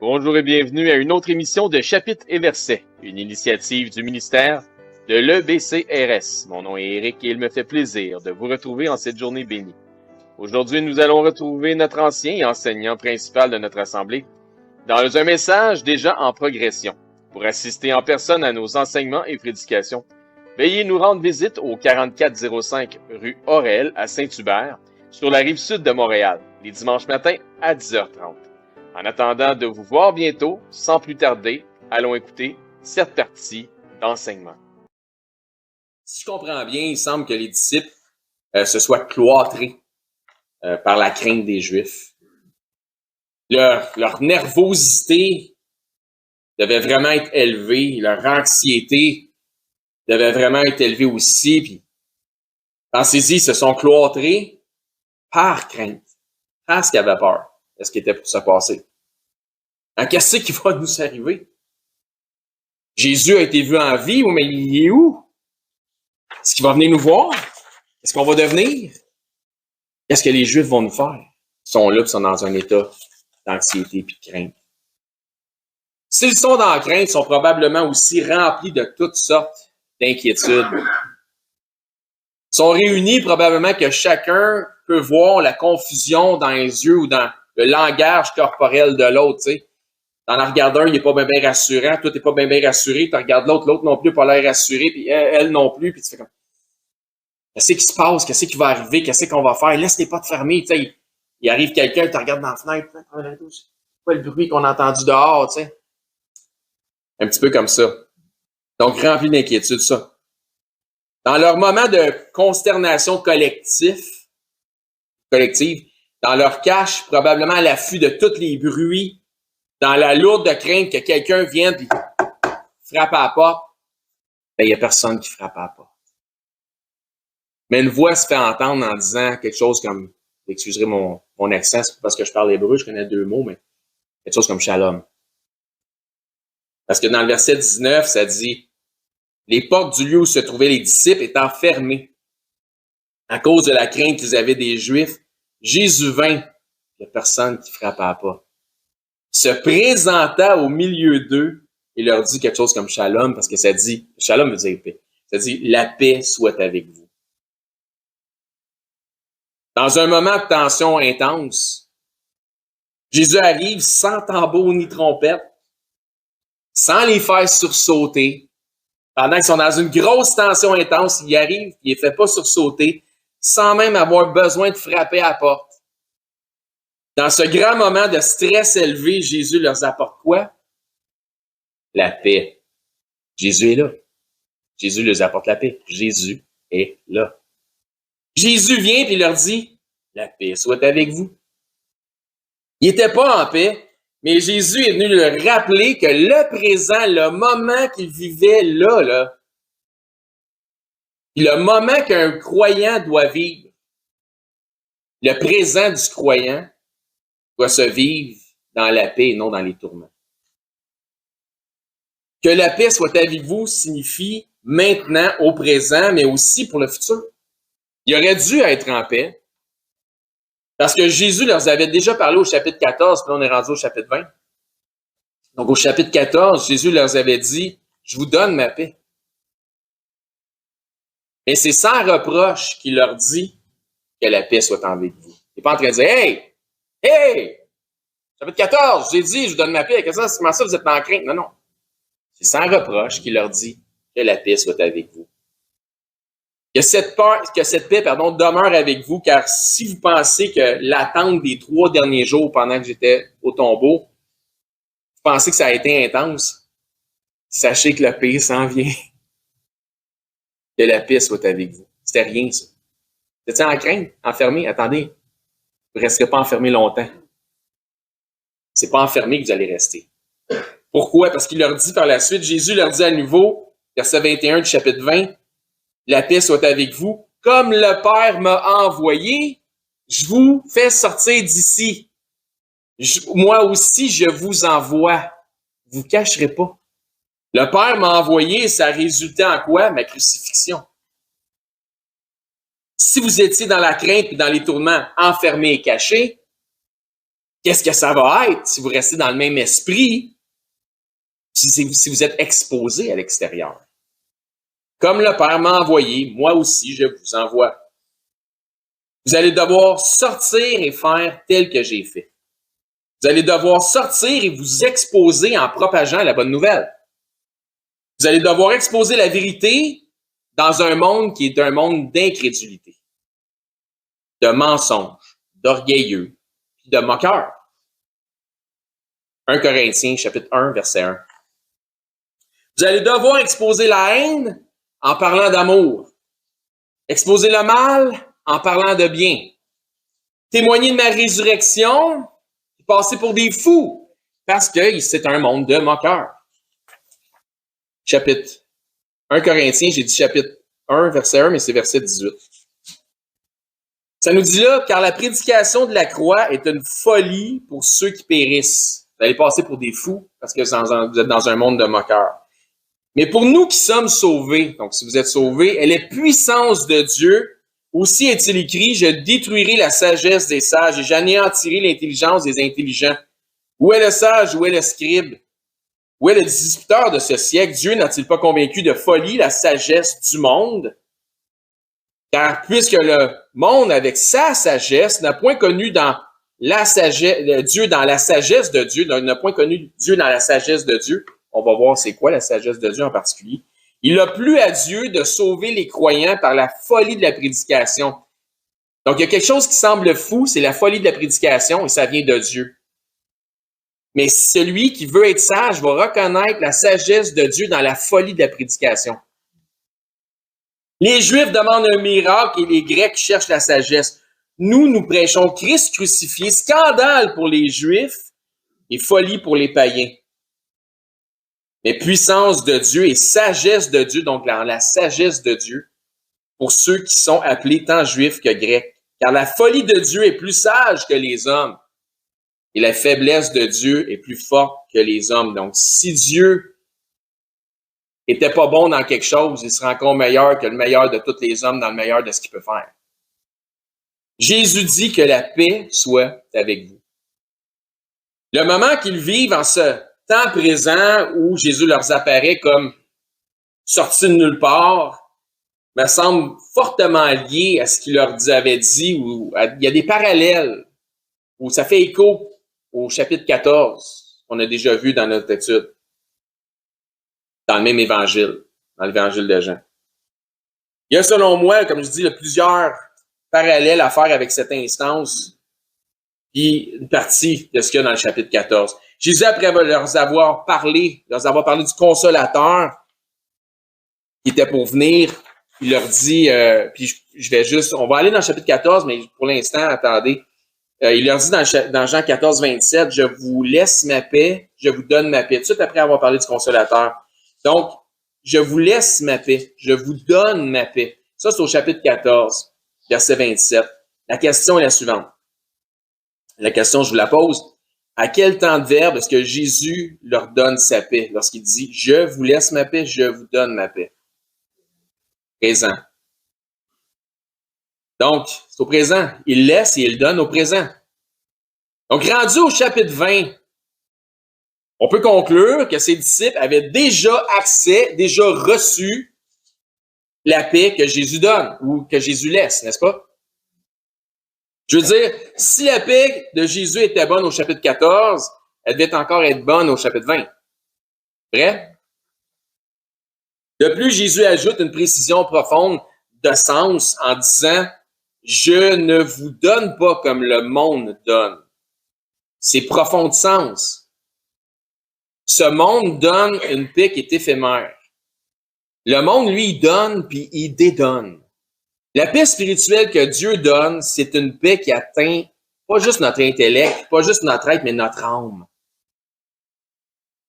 Bonjour et bienvenue à une autre émission de Chapitres et Versets, une initiative du ministère de l'EBCRS. Mon nom est Éric et il me fait plaisir de vous retrouver en cette journée bénie. Aujourd'hui, nous allons retrouver notre ancien et enseignant principal de notre assemblée dans un message déjà en progression. Pour assister en personne à nos enseignements et prédications, veuillez nous rendre visite au 4405 rue Aurel à Saint-Hubert, sur la rive sud de Montréal, les dimanches matins à 10h30. En attendant de vous voir bientôt, sans plus tarder, allons écouter cette partie d'enseignement. Si je comprends bien, il semble que les disciples se soient cloîtrés par la crainte des Juifs. Leur nervosité devait vraiment être élevée, leur anxiété devait vraiment être élevée aussi. Puis, pensez-y, ils se sont cloîtrés par crainte, parce qu'ils avaient peur de ce qui était pour se passer. Alors, qu'est-ce qui va nous arriver? Jésus a été vu en vie, mais il est où? Est-ce qu'il va venir nous voir? Est-ce qu'on va devenir? Qu'est-ce que les Juifs vont nous faire? Ils sont là, ils sont dans un état d'anxiété et de crainte. S'ils sont dans la crainte, ils sont probablement aussi remplis de toutes sortes d'inquiétudes. Ils sont réunis probablement que chacun peut voir la confusion dans les yeux ou dans le langage corporel de l'autre, tu sais. Dans la regarde un, il n'est pas bien rassurant, toi, t'es pas bien rassuré, tu regardes l'autre non plus pas l'air rassuré, puis elle non plus, puis tu fais comme, qu'est-ce qui se passe, qu'est-ce qui va arriver, qu'est-ce qu'on va faire, laisse tes pas te fermer, tu sais, il arrive quelqu'un, tu regardes dans la fenêtre, c'est quoi le bruit qu'on a entendu dehors, tu sais. Un petit peu comme ça. Donc, rempli d'inquiétude, ça. Dans leur moment de consternation collective, dans leur cache, probablement à l'affût de tous les bruits, dans la lourde crainte que quelqu'un vienne et frappe à la porte, ben, il n'y a personne qui frappe à la porte. Mais une voix se fait entendre en disant quelque chose comme, excusez mon accent, c'est pas parce que je parle hébreu, je connais 2 mots, mais quelque chose comme shalom. Parce que dans le verset 19, ça dit, les portes du lieu où se trouvaient les disciples étant fermées à cause de la crainte qu'ils avaient des Juifs, Jésus vint, il n'y a personne qui frappe à la porte, se présenta au milieu d'eux et leur dit quelque chose comme shalom, parce que ça dit, shalom veut dire paix. Ça dit, la paix soit avec vous. Dans un moment de tension intense, Jésus arrive sans tambour ni trompette, sans les faire sursauter. Pendant qu'ils sont dans une grosse tension intense, il arrive, il les fait pas sursauter, sans même avoir besoin de frapper à la porte. Dans ce grand moment de stress élevé, Jésus leur apporte quoi? La paix. Jésus est là. Jésus leur apporte la paix. Jésus est là. Jésus vient et leur dit, la paix soit avec vous. Il n'était pas en paix, mais Jésus est venu leur rappeler que le présent, le moment qu'il vivait là, le moment qu'un croyant doit vivre, le présent du croyant doit se vivre dans la paix et non dans les tourments. Que la paix soit avec vous signifie maintenant, au présent, mais aussi pour le futur. Il aurait dû être en paix, parce que Jésus leur avait déjà parlé au chapitre 14, puis là on est rendu au chapitre 20. Donc au chapitre 14, Jésus leur avait dit, je vous donne ma paix. Mais c'est sans reproche qu'il leur dit que la paix soit avec vous. Il n'est pas en train de dire, hey, chapitre 14, j'ai dit, je vous donne ma paix. Comment ça, vous êtes en crainte? Non. C'est sans reproche qu'il leur dit que la paix soit avec vous. Que cette paix, demeure avec vous, car si vous pensez que l'attente des 3 derniers jours pendant que j'étais au tombeau, vous pensez que ça a été intense, sachez que la paix s'en vient. Que la paix soit avec vous. C'était rien, ça. Vous étiez en crainte, enfermé? Attendez, vous ne resterez pas enfermé longtemps. C'est pas enfermé que vous allez rester. Pourquoi? Parce qu'il leur dit par la suite, Jésus leur dit à nouveau, verset 21 du chapitre 20, la paix soit avec vous. Comme le Père m'a envoyé, je vous fais sortir d'ici. Moi aussi, je vous envoie. Vous ne cacherez pas. Le Père m'a envoyé, ça a résulté en quoi? Ma crucifixion. Si vous étiez dans la crainte et dans les tourments, enfermés et cachés, Qu'est-ce que ça va être si vous restez dans le même esprit, si vous êtes exposé à l'extérieur? Comme le Père m'a envoyé, moi aussi je vous envoie. Vous allez devoir sortir et faire tel que j'ai fait. Vous allez devoir sortir et vous exposer en propageant la bonne nouvelle. Vous allez devoir exposer la vérité dans un monde qui est un monde d'incrédulité, de mensonges, d'orgueilleux, puis de moqueurs. 1 Corinthiens, chapitre 1, verset 1. Vous allez devoir exposer la haine en parlant d'amour. Exposer le mal en parlant de bien. Témoigner de ma résurrection, passer pour des fous, parce que c'est un monde de moqueurs. Chapitre 1 Corinthiens, j'ai dit chapitre 1, verset 1, mais c'est verset 18. Ça nous dit là, car la prédication de la croix est une folie pour ceux qui périssent. Vous allez passer pour des fous, parce que vous êtes dans un monde de moqueurs. Mais pour nous qui sommes sauvés, donc si vous êtes sauvés, elle est puissance de Dieu. Aussi est-il écrit, je détruirai la sagesse des sages et j'anéantirai l'intelligence des intelligents. Où est le sage? Où est le scribe? Où est le disputeur de ce siècle? Dieu n'a-t-il pas convaincu de folie la sagesse du monde? Car puisque le monde, avec sa sagesse, n'a point connu dans la sagesse, Dieu dans la sagesse de Dieu, n'a point connu Dieu dans la sagesse de Dieu, on va voir c'est quoi la sagesse de Dieu en particulier. Il a plu à Dieu de sauver les croyants par la folie de la prédication. Donc, il y a quelque chose qui semble fou, c'est la folie de la prédication, et ça vient de Dieu. Mais celui qui veut être sage va reconnaître la sagesse de Dieu dans la folie de la prédication. Les Juifs demandent un miracle et les Grecs cherchent la sagesse. Nous prêchons Christ crucifié, scandale pour les Juifs et folie pour les païens. Mais puissance de Dieu et sagesse de Dieu, donc la sagesse de Dieu, pour ceux qui sont appelés tant juifs que grecs. Car la folie de Dieu est plus sage que les hommes, et la faiblesse de Dieu est plus forte que les hommes. Donc, si Dieu était pas bon dans quelque chose, il serait encore meilleur que le meilleur de tous les hommes dans le meilleur de ce qu'il peut faire. Jésus dit que la paix soit avec vous. Le moment qu'ils vivent en ce temps présent où Jésus leur apparaît comme sorti de nulle part, me semble fortement lié à ce qu'il leur avait dit, où il y a des parallèles, où ça fait écho au chapitre 14, qu'on a déjà vu dans notre étude, dans le même évangile, dans l'évangile de Jean. Il y a, selon moi, comme je dis, plusieurs parallèles à faire avec cette instance, puis une partie de ce qu'il y a dans le chapitre 14. Jésus, après leur avoir parlé du Consolateur qui était pour venir, il leur dit, puis je vais juste, on va aller dans le chapitre 14, mais pour l'instant, attendez. Il leur dit dans Jean 14, 27, « Je vous laisse ma paix, je vous donne ma paix. » Tout de suite après avoir parlé du Consolateur. Donc, je vous laisse ma paix, je vous donne ma paix. Ça, c'est au chapitre 14, verset 27. La question est la suivante. La question, je vous la pose. À quel temps de verbe est-ce que Jésus leur donne sa paix lorsqu'il dit « Je vous laisse ma paix, je vous donne ma paix » ? Présent. Donc, c'est au présent. Il laisse et il donne au présent. Donc, rendu au chapitre 20, on peut conclure que ses disciples avaient déjà déjà reçu la paix que Jésus donne ou que Jésus laisse, n'est-ce pas? Je veux dire, si la paix de Jésus était bonne au chapitre 14, elle devait encore être bonne au chapitre 20. Vrai? De plus, Jésus ajoute une précision profonde de sens en disant « Je ne vous donne pas comme le monde donne ». C'est profond de sens. Ce monde donne une paix qui est éphémère. Le monde, lui, il donne puis il dédonne. La paix spirituelle que Dieu donne, c'est une paix qui atteint pas juste notre intellect, pas juste notre être, mais notre âme.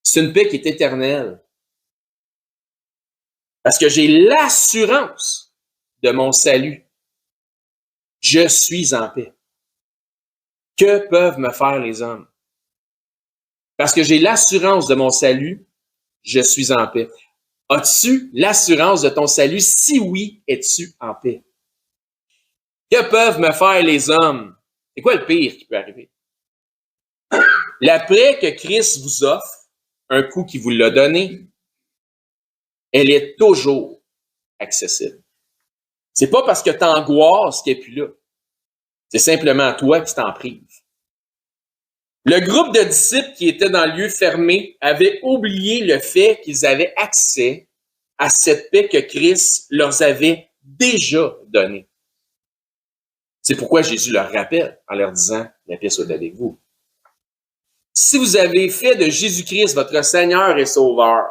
C'est une paix qui est éternelle. Parce que j'ai l'assurance de mon salut. Je suis en paix. Que peuvent me faire les hommes? Parce que j'ai l'assurance de mon salut, je suis en paix. As-tu l'assurance de ton salut? Si oui, es-tu en paix? Que peuvent me faire les hommes? C'est quoi le pire qui peut arriver? La paix que Christ vous offre, un coup qu'il vous l'a donné, elle est toujours accessible. C'est pas parce que tu angoisses qu'elle n'est plus là. C'est simplement toi qui t'en prives. Le groupe de disciples qui étaient dans le lieu fermé avait oublié le fait qu'ils avaient accès à cette paix que Christ leur avait déjà donnée. C'est pourquoi Jésus leur rappelle en leur disant « La paix soit avec vous ». Si vous avez fait de Jésus-Christ votre Seigneur et Sauveur,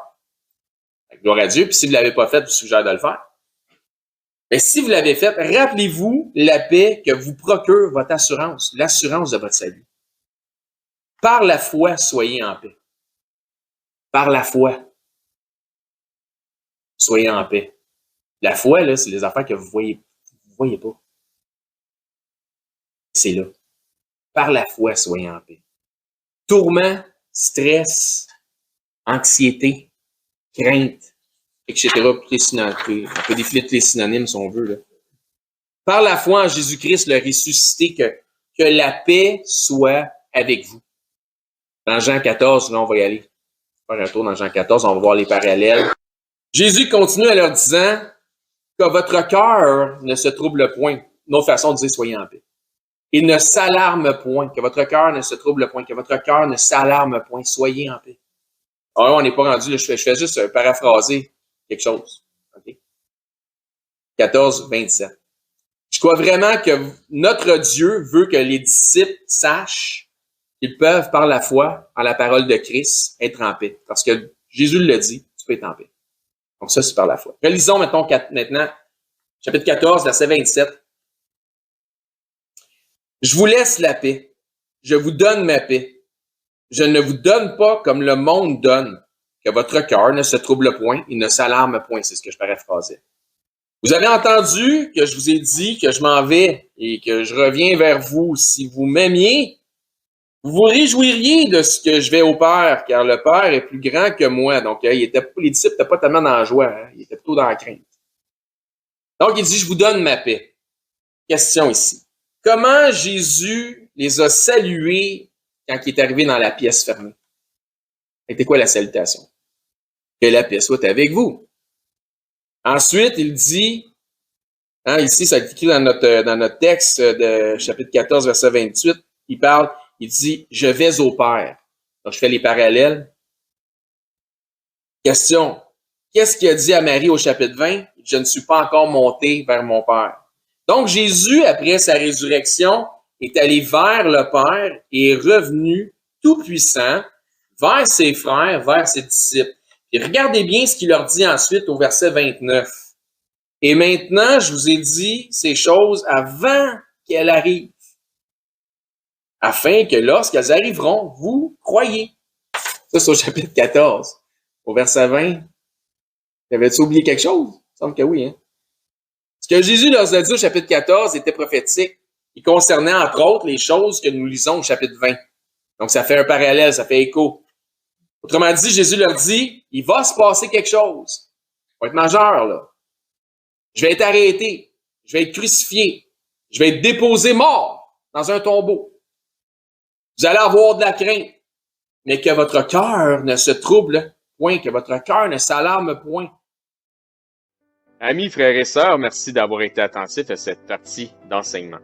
gloire à Dieu, puis si vous ne l'avez pas fait, je vous suggère de le faire. Mais si vous l'avez fait, rappelez-vous la paix que vous procure votre assurance, l'assurance de votre salut. Par la foi, soyez en paix. Par la foi, soyez en paix. La foi, là, c'est les affaires que vous voyez pas. C'est là. Par la foi, soyez en paix. Tourment, stress, anxiété, crainte, etc. On peut défiler tous les synonymes si on veut. Là. Par la foi en Jésus-Christ, le ressuscité, que la paix soit avec vous. Dans Jean 14, là, on va y aller. On va faire un tour dans Jean 14, on va voir les parallèles. Jésus continue en leur disant que votre cœur ne se trouble point. Une autre façon de dire soyez en paix. Il ne s'alarme point, que votre cœur ne se trouble point, que votre cœur ne s'alarme point, soyez en paix. Alors, on n'est pas rendu, là, je fais juste paraphraser quelque chose. Okay? 14, 27. Je crois vraiment que notre Dieu veut que les disciples sachent qu'ils peuvent, par la foi, en la parole de Christ, être en paix. Parce que Jésus le dit, tu peux être en paix. Donc ça, c'est par la foi. Relisons maintenant, chapitre 14, verset 27. Je vous laisse la paix. Je vous donne ma paix. Je ne vous donne pas comme le monde donne. Que votre cœur ne se trouble point et ne s'alarme point. C'est ce que je paraphrasais. Vous avez entendu que je vous ai dit que je m'en vais et que je reviens vers vous. Si vous m'aimiez, vous vous réjouiriez de ce que je vais au Père, car le Père est plus grand que moi. Donc, les disciples n'étaient pas tellement dans la joie. Hein? Ils étaient plutôt dans la crainte. Donc, il dit, je vous donne ma paix. Question ici. Comment Jésus les a salués quand il est arrivé dans la pièce fermée? C'était quoi la salutation? Que la paix soit avec vous. Ensuite, il dit, ici, ça est écrit dans notre texte de chapitre 14, verset 28, il dit, je vais au Père. Donc, je fais les parallèles. Question, qu'est-ce qu'il a dit à Marie au chapitre 20? Je ne suis pas encore monté vers mon Père. Donc, Jésus, après sa résurrection, est allé vers le Père et est revenu tout puissant vers ses frères, vers ses disciples. Et regardez bien ce qu'il leur dit ensuite au verset 29. Et maintenant, je vous ai dit ces choses avant qu'elles arrivent, afin que lorsqu'elles arriveront, vous croyez. Ça, c'est au chapitre 14. Au verset 20, avais-tu oublié quelque chose? Il me semble que oui, hein? Ce que Jésus leur a dit au chapitre 14 était prophétique. Il concernait, entre autres, les choses que nous lisons au chapitre 20. Donc, ça fait un parallèle, ça fait écho. Autrement dit, Jésus leur dit, il va se passer quelque chose. Ça va être majeur, là. Je vais être arrêté. Je vais être crucifié. Je vais être déposé mort dans un tombeau. Vous allez avoir de la crainte. Mais que votre cœur ne se trouble point, que votre cœur ne s'alarme point. Amis, frères et sœurs, merci d'avoir été attentifs à cette partie d'enseignement.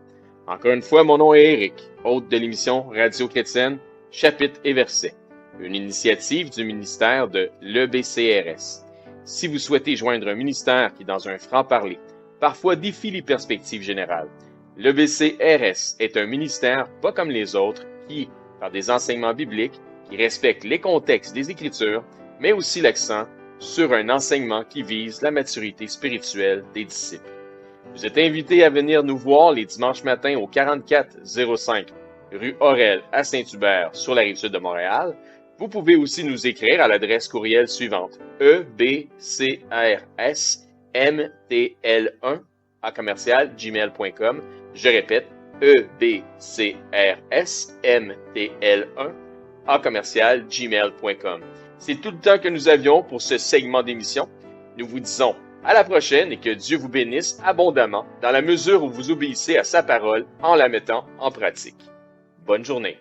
Encore une fois, mon nom est Éric, hôte de l'émission Radio Chrétienne, Chapitres et Versets, une initiative du ministère de l'EBCRS. Si vous souhaitez joindre un ministère qui, dans un franc-parler, parfois défie les perspectives générales, l'EBCRS est un ministère pas comme les autres qui, par des enseignements bibliques, qui respectent les contextes des Écritures, mais aussi l'accent sur un enseignement qui vise la maturité spirituelle des disciples. Vous êtes invités à venir nous voir les dimanches matins au 4405 rue Aurel à Saint-Hubert sur la Rive-Sud de Montréal. Vous pouvez aussi nous écrire à l'adresse courriel suivante ebcrs-mtl1@gmail.com. Je répète, ebcrs-mtl1@gmail.com. C'est tout le temps que nous avions pour ce segment d'émission. Nous vous disons à la prochaine et que Dieu vous bénisse abondamment dans la mesure où vous obéissez à sa parole en la mettant en pratique. Bonne journée.